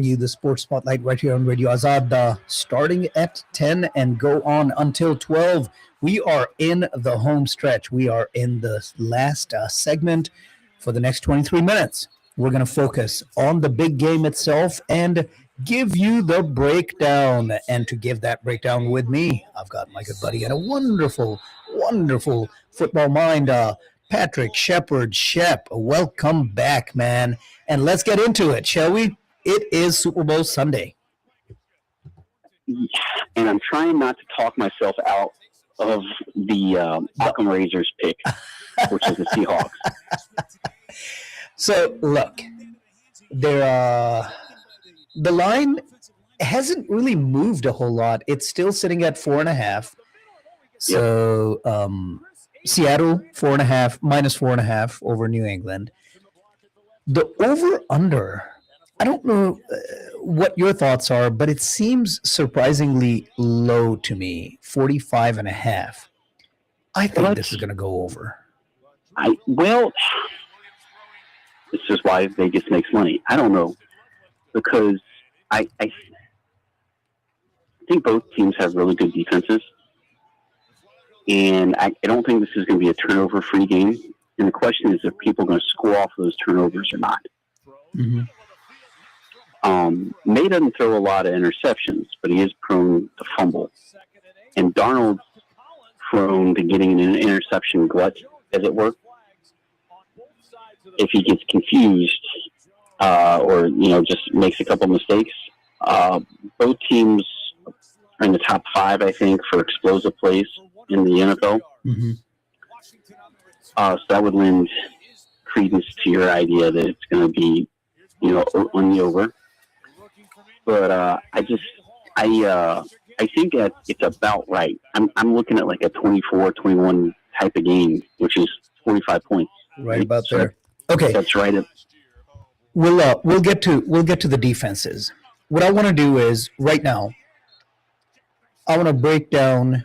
You the Sports Spotlight right here on Radio Azad, starting at 10 and go on until 12. We are in the home stretch. We are in the last segment for the next 23 minutes. We're going to focus on the big game itself and give you the breakdown. And to give that breakdown with me, I've got my good buddy and a wonderful, wonderful football mind, Patrick Shepard. Shep, welcome back, man. And let's get into it, shall we? It is Super Bowl Sunday. And I'm trying not to talk myself out of the Occam Razors pick, which is the Seahawks. So, look, the line hasn't really moved a whole lot. It's still sitting at 4.5. So, Seattle, 4.5, minus 4.5 over New England. The over-under, I don't know what your thoughts are, but it seems surprisingly low to me, 45.5. I think this is going to go over. This is why Vegas makes money. I don't know, because I think both teams have really good defenses, and I don't think this is going to be a turnover-free game. And the question is if people are going to score off those turnovers or not. Mm-hmm. May doesn't throw a lot of interceptions, but he is prone to fumble. And Darnold's prone to getting an interception glut, as it were. If he gets confused or, just makes a couple mistakes. Both teams are in the top 5, I think, for explosive plays in the NFL. Mm-hmm. So that would lend credence to your idea that it's going to be, on the over. But I think that it's about right. I'm looking at like a 24-21 type of game, which is 45 points. Right about there. Okay, that's right. We'll get to the defenses. What I want to do is right now, I want to break down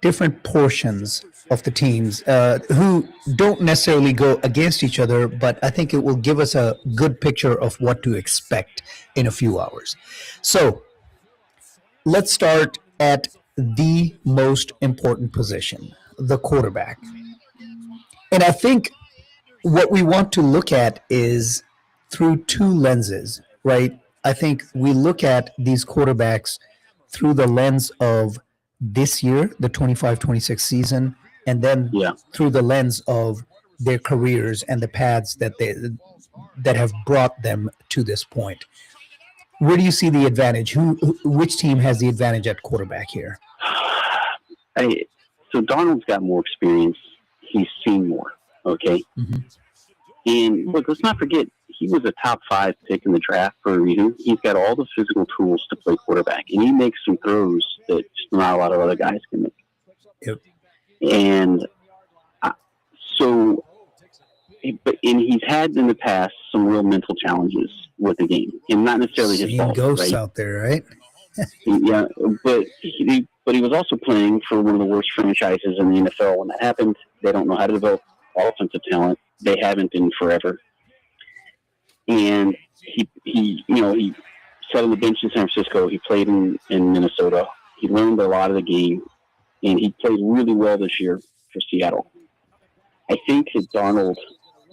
different portions of the teams who don't necessarily go against each other, but I think it will give us a good picture of what to expect in a few hours. So let's start at the most important position, the quarterback. And I think what we want to look at is through two lenses, right? I think we look at these quarterbacks through the lens of this year, the 25-26 season, and then through the lens of their careers and the paths that have brought them to this point. Where do you see the advantage? Which team has the advantage at quarterback here? So Darnold's got more experience. He's seen more, okay? Mm-hmm. And look, let's not forget, he was a top 5 pick in the draft for a reason. He's got all the physical tools to play quarterback, and he makes some throws that not a lot of other guys can make. Yep. And he's had in the past some real mental challenges with the game, and not necessarily his fault. Ghosts right? out there, right? Yeah, but he was also playing for one of the worst franchises in the NFL when that happened. They don't know how to develop offensive talent. They haven't in forever. And he sat on the bench in San Francisco. He played in Minnesota. He learned a lot of the game, and he played really well this year for Seattle. I think that Darnold,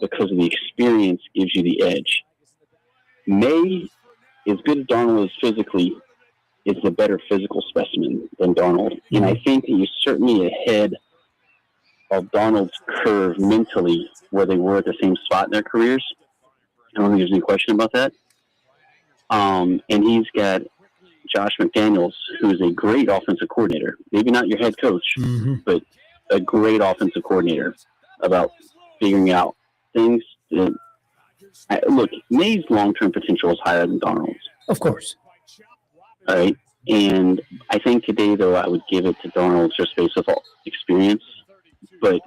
because of the experience, gives you the edge. May, as good as Darnold is physically, is the better physical specimen than Darnold. And I think that you're certainly ahead of Darnold's curve mentally where they were at the same spot in their careers. I don't think there's any question about that. And he's got Josh McDaniels, who's a great offensive coordinator. Maybe not your head coach, but a great offensive coordinator about figuring out things. Look, May's long-term potential is higher than Darnold's. Of course. All right. And I think today, though, I would give it to Darnold just based off experience. But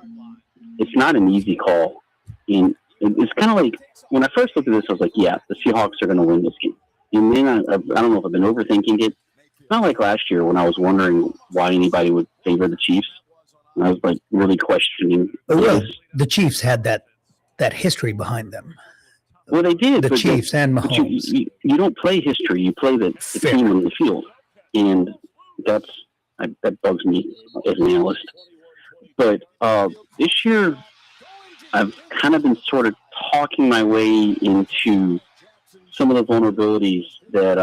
it's not an easy call. And it's kind of like, when I first looked at this, I was like, yeah, the Seahawks are going to win this game. And then I don't know if I've been overthinking it. It's not like last year when I was wondering why anybody would favor the Chiefs. And I was like really questioning. Well, the Chiefs had that history behind them. Well, they did. the but Chiefs and but Mahomes. you don't play history. You play the Fair. team on the field. And that bugs me as an analyst. But this year, I've kind of been sort of talking my way into some of the vulnerabilities that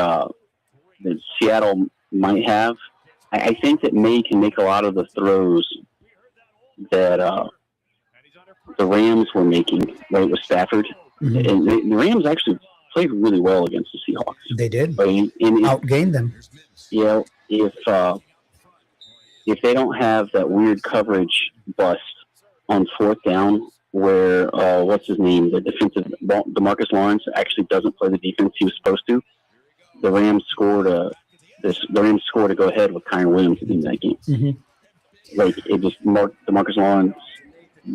Seattle might have. I think that May can make a lot of the throws that the Rams were making, right, with Stafford. Mhm. And the Rams actually played really well against the Seahawks. They did. Right? And Outgained them. you know, if they don't have that weird coverage bust on fourth down, where what's his name, the defensive DeMarcus Lawrence actually doesn't play the defense he was supposed to, the Rams scored a go ahead with Kyron Williams in that game. Mm-hmm. Like it just DeMarcus Lawrence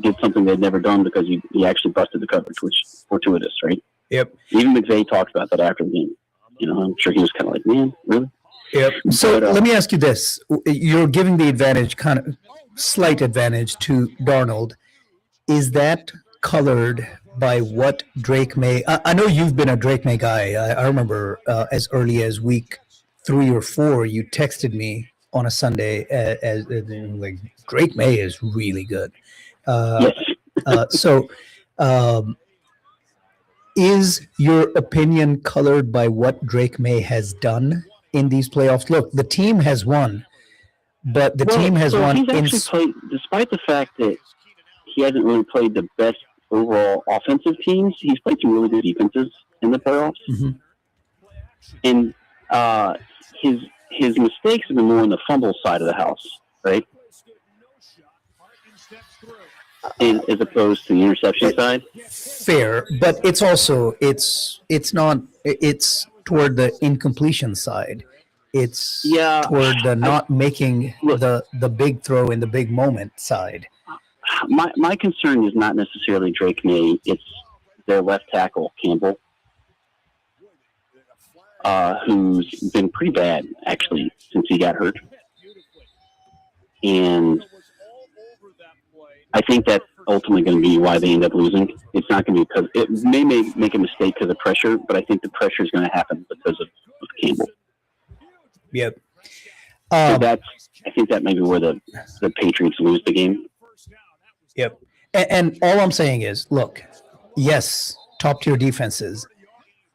did something they'd never done because he actually busted the coverage, which is fortuitous, right? Yep. Even McVay talked about that after the game. You know, I'm sure he was kind of like, man, really? Yep. So let me ask you this: you're giving the advantage, kind of slight advantage, to Darnold. Is that colored by what Drake May? I know you've been a Drake May guy. I remember as early as week 3 or 4, you texted me on a Sunday as like Drake May is really good. Yes. So, is your opinion colored by what Drake May has done in these playoffs? Look, the team has won, but the team has won. He's actually played, despite the fact that he hasn't really played the best overall offensive teams. He's played some really good defenses in the playoffs, and his mistakes have been more on the fumble side of the house, right? And as opposed to the interception side. Fair, but it's also it's toward the incompletion side. It's toward the not making the big throw in the big moment side. My concern is not necessarily Drake May. It's their left tackle, Campbell, who's been pretty bad, actually, since he got hurt. And I think that's ultimately going to be why they end up losing. It's not going to be because it may make a mistake because of pressure, but I think the pressure is going to happen because of Campbell. Yep. So I think that may be where the Patriots lose the game. Yep. And all I'm saying is, look, yes, top tier defenses,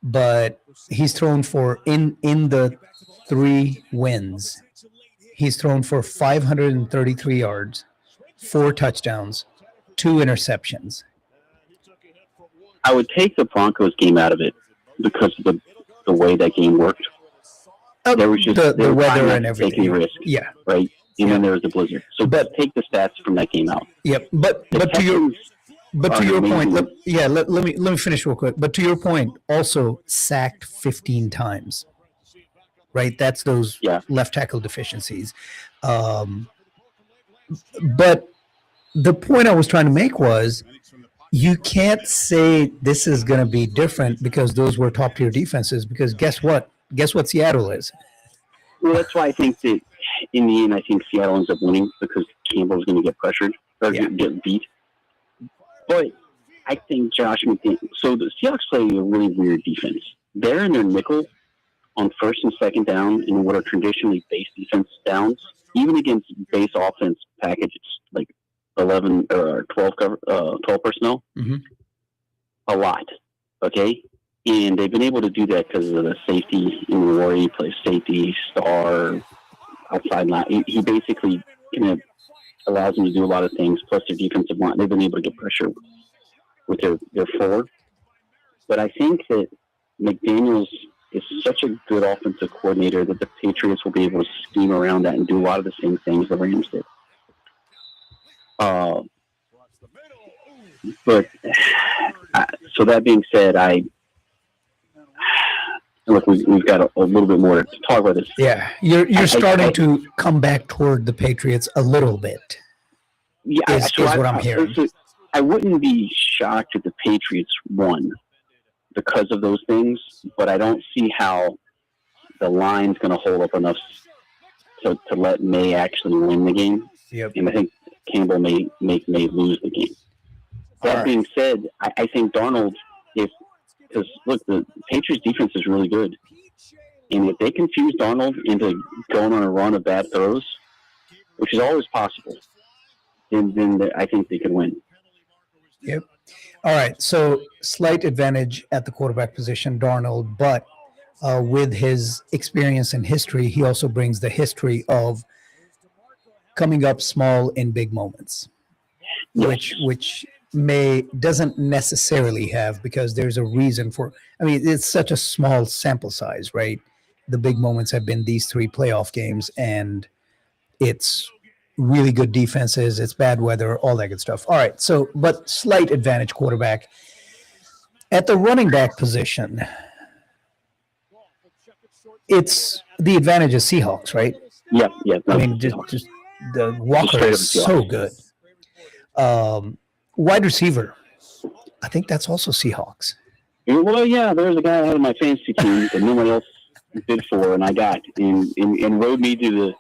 but he's thrown for in the 3 wins. He's thrown for 533 yards, 4 touchdowns, 2 interceptions. I would take the Broncos game out of it because of the way that game worked. There was just the weather and everything. Taking risk, yeah, right. And then there was the blizzard. So, take the stats from that game out. Yep. But to your point, let me finish real quick. But to your point, also sacked 15 times. Right, that's those left tackle deficiencies. But the point I was trying to make was, you can't say this is going to be different because those were top tier defenses. Because guess what? Guess what Seattle is? Well, that's why I think that in the end, I think Seattle ends up winning because Campbell's going to get pressured or get beat. But I think Josh McDaniels. So the Seahawks play a really weird defense. They're in their nickel on first and second down in what are traditionally base defense downs, even against base offense packages like 11 or 12 personnel. Mm-hmm. A lot, okay? And they've been able to do that because of the safety in the war. He plays safety, star, outside line. He basically allows them to do a lot of things, plus their defensive line. They've been able to get pressure with their forward. But I think that McDaniels is such a good offensive coordinator that the Patriots will be able to scheme around that and do a lot of the same things the Rams did. So that being said, look, we've got a little bit more to talk about this. Yeah, you're starting to come back toward the Patriots a little bit. Yeah, is what I'm hearing. I wouldn't be shocked if the Patriots won because of those things, but I don't see how the line's going to hold up enough to let May actually win the game. Yep. And I think Campbell may lose the game. That being said, I think Darnold, if because look, the Patriots defense is really good, and if they confuse Darnold into going on a run of bad throws, which is always possible, then I think they can win. Yep. All right. So slight advantage at the quarterback position, Darnold, but with his experience and history, he also brings the history of coming up small in big moments, Yes. which doesn't necessarily have, because there's a reason for. I mean, it's such a small sample size, right? The big moments have been these 3 playoff games, and it's really good defenses, it's bad weather, all that good stuff. All right, so but slight advantage quarterback. At the running back position, it's the advantage of Seahawks, right? Yeah. I mean, just the Walker is so good. Wide receiver, I think that's also Seahawks. Well, yeah, there's a guy out of my fantasy team that nobody else bid for, and I got, and rode me to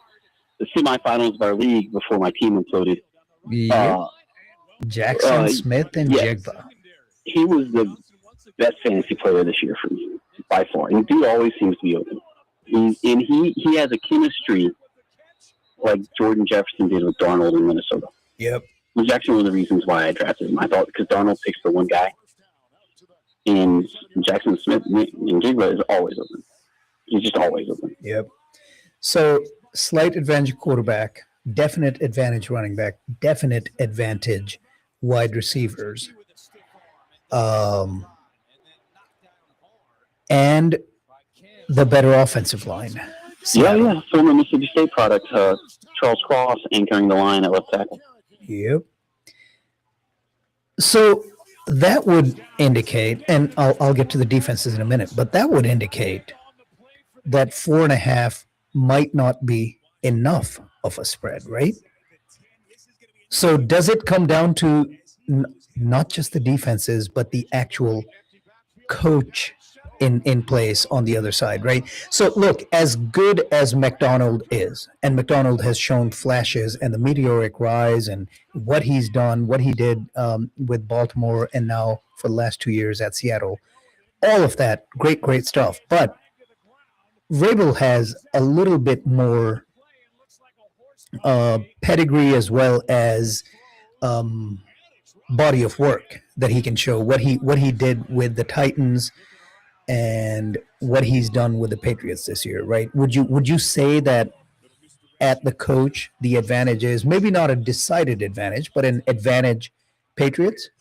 the semifinals of our league before my team imploded. Yep. Jackson Smith and yeah. Jigba. He was the best fantasy player this year for me, by far. And the dude always seems to be open. He has a chemistry like Jordan Jefferson did with Darnold in Minnesota. Yep. Which is actually one of the reasons why I drafted him. I thought because Darnold picks the one guy, and Jackson Smith and Jigba is always open. He's just always open. Yep. So slight advantage quarterback, definite advantage running back, definite advantage wide receivers, and the better offensive line. Seattle. Yeah. Former Mississippi State product, Charles Cross anchoring the line at left tackle. Yep. So that would indicate, and I'll get to the defenses in a minute, but that would indicate that 4.5 might not be enough of a spread, right? So does it come down to not just the defenses, but the actual coach in place on the other side, right? So look, as good as McDonald is, and McDonald has shown flashes and the meteoric rise and what he's done, what he did with Baltimore, and now for the last 2 years at Seattle, all of that, great stuff. But Vrabel has a little bit more pedigree as well as body of work that he can show. What he did with the Titans and what he's done with the Patriots this year, right? Would you say that at the coach the advantage is maybe not a decided advantage, but an advantage Patriots?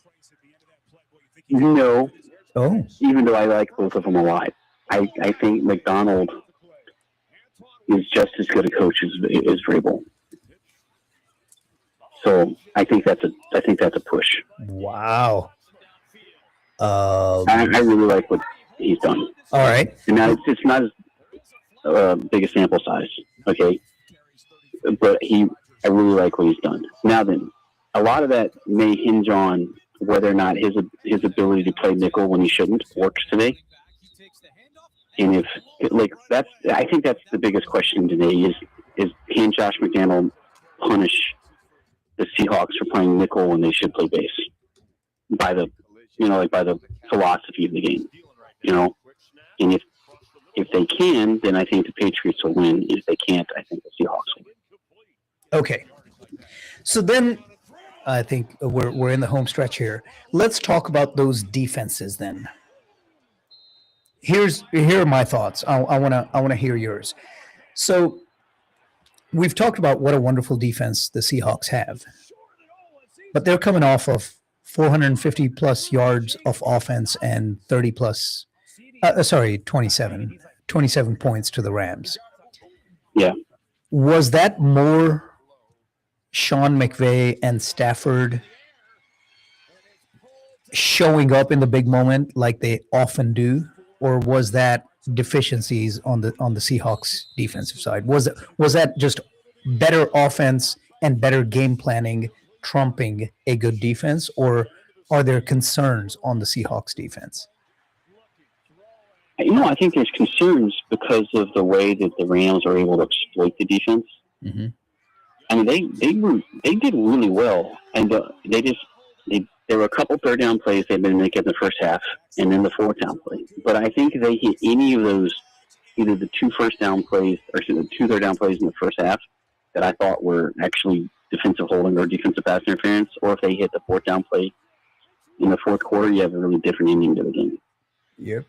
No. Oh. Even though I like both of them a lot, I think McDonald is just as good a coach as Vrabel. So I think that's a push. Wow. I really like what he's done. All right. And now it's not as big a sample size, okay? But I really like what he's done. Now then, a lot of that may hinge on whether or not his ability to play nickel when he shouldn't works today. And if I think that's the biggest question today is can Josh McDaniel punish the Seahawks for playing nickel when they should play base by the philosophy of the game, and if they can, then I think the Patriots will win. If they can't, I think the Seahawks will win. Okay. So then I think we're in the home stretch here. Let's talk about those defenses then. Here are my thoughts. I wanna hear yours. So we've talked about what a wonderful defense the Seahawks have, but they're coming off of 450 plus yards of offense and 27 points to the Rams. Yeah. Was that more Sean McVay and Stafford showing up in the big moment like they often do, or was that deficiencies on the Seahawks defensive side? Was that just better offense and better game planning trumping a good defense, or are there concerns on the Seahawks defense? I think there's concerns because of the way that the Rams are able to exploit the defense. Mm-hmm. I mean, they did really well, and they There were a couple third down plays they've been making in the first half, and then the fourth down play. But I think if they hit any of those, either the two first down plays or the two third down plays in the first half that I thought were actually defensive holding or defensive pass interference, or if they hit the fourth down play in the fourth quarter, you have a really different ending to the game. Yep.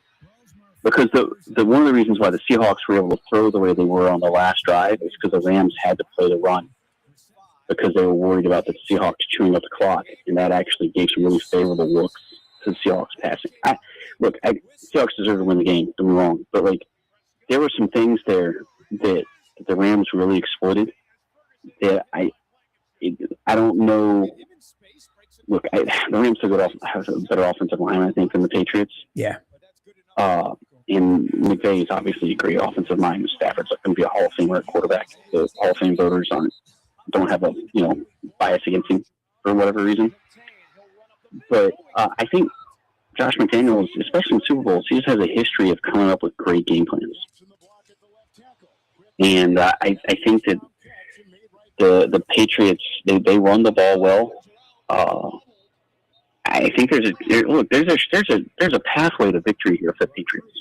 Because the one of the reasons why the Seahawks were able to throw the way they were on the last drive is because the Rams had to play the run because they were worried about the Seahawks chewing up the clock, and that actually gave some really favorable looks to the Seahawks passing. Seahawks deserve to win the game, don't get me wrong, but like there were some things there that the Rams really exploited that I don't know. Look, the Rams have a better offensive line, I think, than the Patriots. Yeah. And McVay is obviously a great offensive mind. Stafford's going to be a Hall of Famer at quarterback. The Hall of Fame voters don't have a bias against him for whatever reason. But I think Josh McDaniels, especially in Super Bowls, he just has a history of coming up with great game plans. And I think that the Patriots they run the ball well. I think there's a pathway to victory here for the Patriots.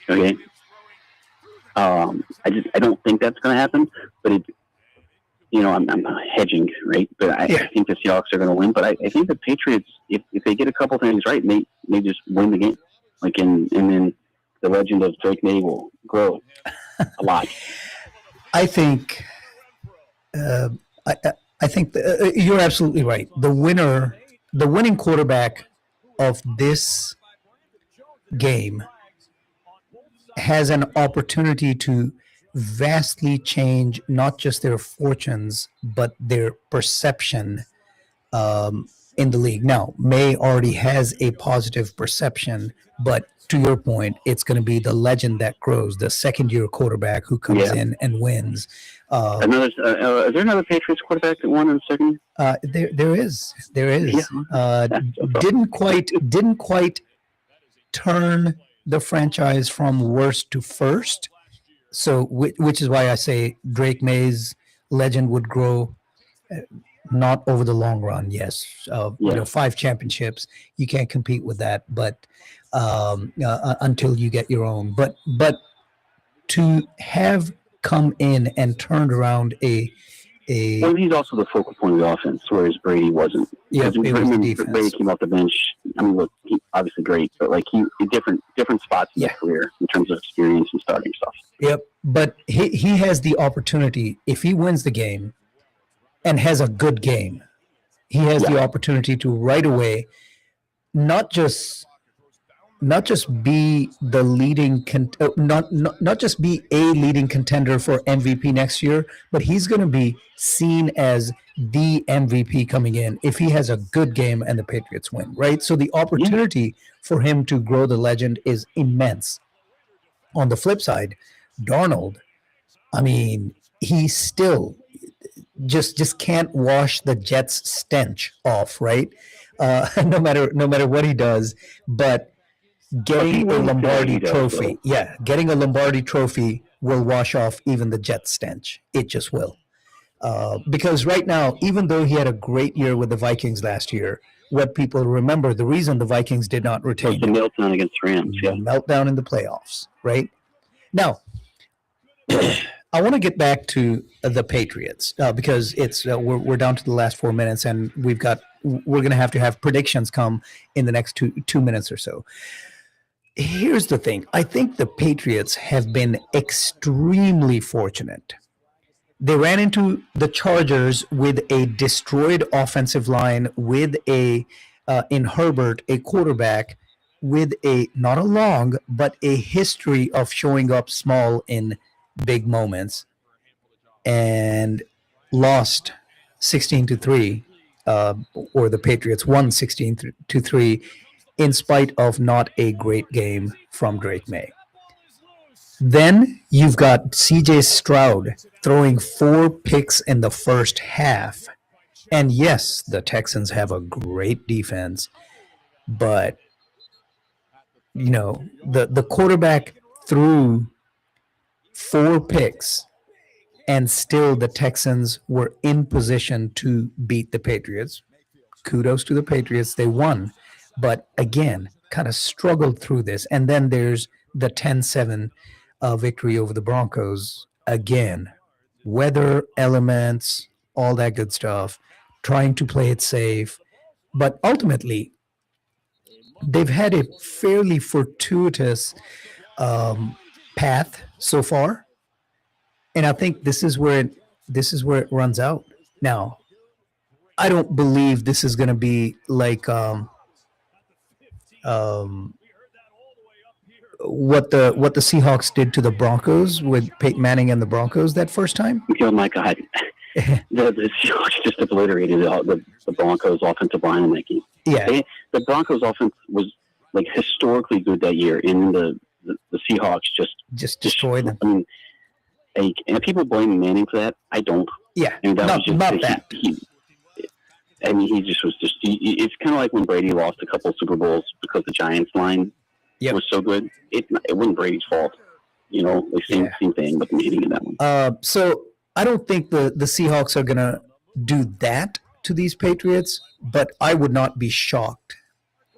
Okay, I don't think that's going to happen, but I'm hedging, right? But I think the Seahawks are going to win. But I think the Patriots, if they get a couple things right, may just win the game. And then the legend of Drake May will grow a lot. I think. I think you're absolutely right. The winning quarterback of this game has an opportunity to vastly change not just their fortunes, but their perception in the league. Now, May already has a positive perception, but to your point, it's going to be the legend that grows, the second-year quarterback who comes in and wins. Is there another Patriots quarterback that won in second? There is. Didn't quite turn the franchise from worst to first. So, which is why I say Drake May's legend would grow, not over the long run. Yes, 5 championships, you can't compete with that. But until you get your own, but to have come in and turned around a well, he's also the focal point of the offense, whereas Brady wasn't. Yeah, Brady came off the bench. I mean, look, he's obviously great, but like he different spots in his career in terms of experience and starting stuff. Yep, but he has the opportunity if he wins the game and has a good game. He has the opportunity to right away not just be the leading not just be a leading contender for MVP next year, but he's going to be seen as the MVP coming in if he has a good game and the Patriots win, right? So the opportunity for him to grow the legend is immense. On the flip side, Darnold, I mean, he still just can't wash the Jets' stench off, right? No matter what he does, but getting a Lombardi trophy, getting a Lombardi trophy will wash off even the Jets' stench. It just will. Because right now, even though he had a great year with the Vikings last year, what people remember, the reason the Vikings did not retain the meltdown against the Rams, meltdown in the playoffs, right? Now, I want to get back to the Patriots because it's we're down to the last 4 minutes, and we're going to have predictions come in the next two minutes or so. Here's the thing. I think the Patriots have been extremely fortunate. They ran into the Chargers with a destroyed offensive line, with in Herbert, a quarterback with not a long, but a history of showing up small in big moments, and lost 16-3, or the Patriots won 16-3 in spite of not a great game from Drake May. Then you've got CJ Stroud throwing 4 picks in the first half. And yes, the Texans have a great defense, but the quarterback threw 4 picks, and still the Texans were in position to beat the Patriots. kudos to the Patriots. They won, but again, kind of struggled through this. And then there's the 10-7 victory over the Broncos. Again, weather elements, all that good stuff, trying to play it safe. But ultimately, they've had a fairly fortuitous path so far, and I think this is where it runs out. Now, I don't believe this is going to be like um, what the Seahawks did to the Broncos with Peyton Manning and the Broncos that first time. Oh my God, the Seahawks just obliterated the Broncos' offensive line in that game. Yeah, The Broncos' offense was like historically good that year, and the Seahawks just destroy them. I mean, and people blaming Manning for that. I don't. Yeah, I mean, that was just not that. He just was just. It's kind of like when Brady lost a couple of Super Bowls because the Giants line was so good. It wasn't Brady's fault. Like same thing, but Manning in that one. So I don't think the Seahawks are gonna do that to these Patriots, but I would not be shocked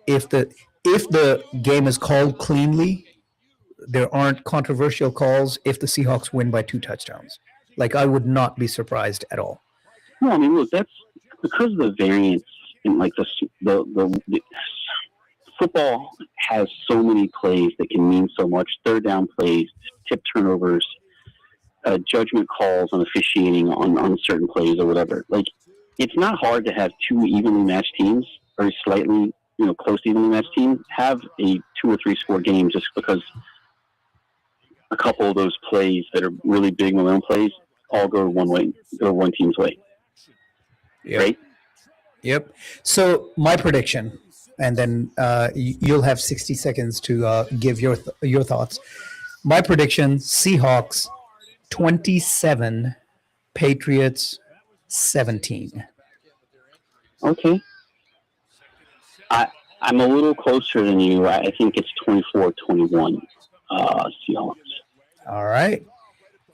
if the game is called cleanly. There aren't controversial calls if the Seahawks win by 2 touchdowns. Like, I would not be surprised at all. No, I mean, look, that's because of the variance in like the football has so many plays that can mean so much. Third down plays, tip turnovers, judgment calls on officiating on certain plays or whatever. Like, it's not hard to have 2 evenly matched teams or slightly, close to evenly matched teams have a 2 or 3 score game just because a couple of those plays that are really big momentum plays all go one team's way. Yep. Right? Yep. So my prediction, and then you'll have 60 seconds to give your thoughts. My prediction: Seahawks 27, Patriots 17. Okay. I'm a little closer than you. I think it's 24-21 Seahawks. All right.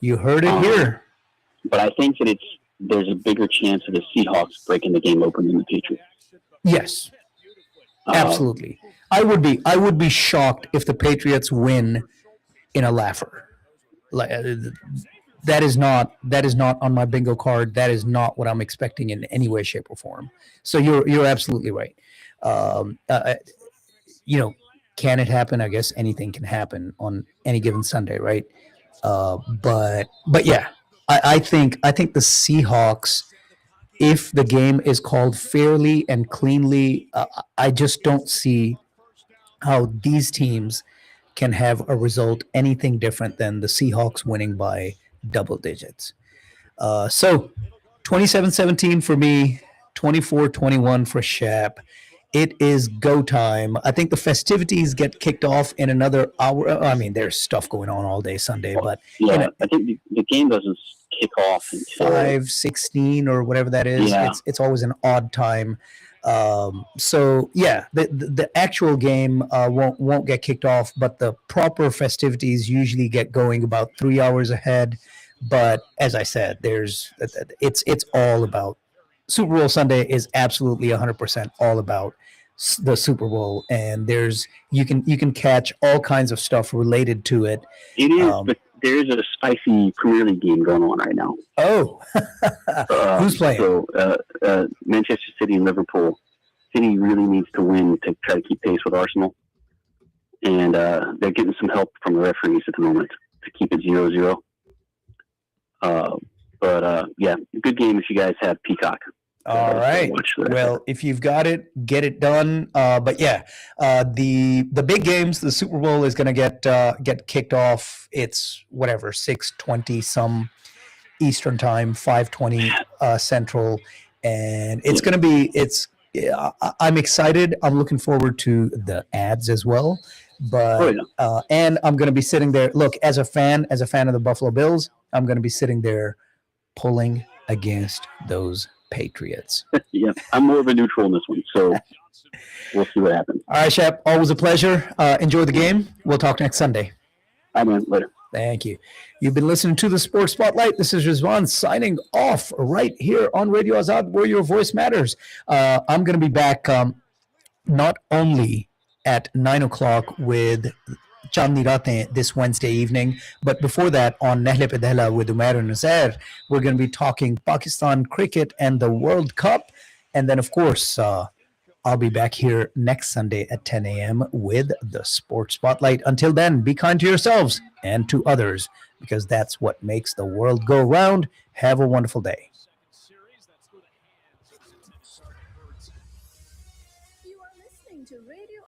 You heard it here. But I think that there's a bigger chance of the Seahawks breaking the game open than the Patriots. Yes. Absolutely. I would be shocked if the Patriots win in a laugher. Like, that is not on my bingo card. That is not what I'm expecting in any way, shape, or form. So you're absolutely right. Can it happen? I guess anything can happen on any given Sunday, right? But yeah, I think the Seahawks, if the game is called fairly and cleanly, I just don't see how these teams can have a result anything different than the Seahawks winning by double digits. So 27-17 for me, 24-21 for Shap. It is go time. I think the festivities get kicked off in another hour. I mean, there's stuff going on all day Sunday, but I think the game doesn't kick off until 5:16 or whatever that is. Yeah. It's always an odd time. So yeah, the actual game won't get kicked off, but the proper festivities usually get going about 3 hours ahead. But as I said, it's all about Super Bowl Sunday is absolutely 100% all about the Super Bowl, and you can catch all kinds of stuff related to it. It is, but there is a spicy Premier League game going on right now. Oh, who's playing? So Manchester City and Liverpool. City really needs to win to try to keep pace with Arsenal, and they're getting some help from the referees at the moment to keep it 0-0. But yeah, good game if you guys have Peacock. All right. Well, if you've got it, get it done. But yeah, the big games, the Super Bowl is going to get kicked off. It's whatever 6:20 some Eastern time, 5:20 Central, and it's going to be. I'm excited. I'm looking forward to the ads as well. But and I'm going to be sitting there. Look, as a fan of the Buffalo Bills, I'm going to be sitting there pulling against those Patriots. Yeah, I'm more of a neutral in this one, so we'll see what happens. All right, Shep. Always a pleasure. Enjoy the game. We'll talk next Sunday. All right, man. Later. Thank you. You've been listening to the Sports Spotlight. This is Rizwan signing off right here on Radio Azad, where your voice matters. I'm going to be back not only at 9 o'clock with Chandni Ratein this Wednesday evening, but before that on Nahle Pe Dehla with Umair and Nazair, we're going to be talking Pakistan cricket and the World Cup. And then, of course, I'll be back here next Sunday at 10 a.m. with the Sports Spotlight. Until then, be kind to yourselves and to others, because that's what makes the world go round. Have a wonderful day.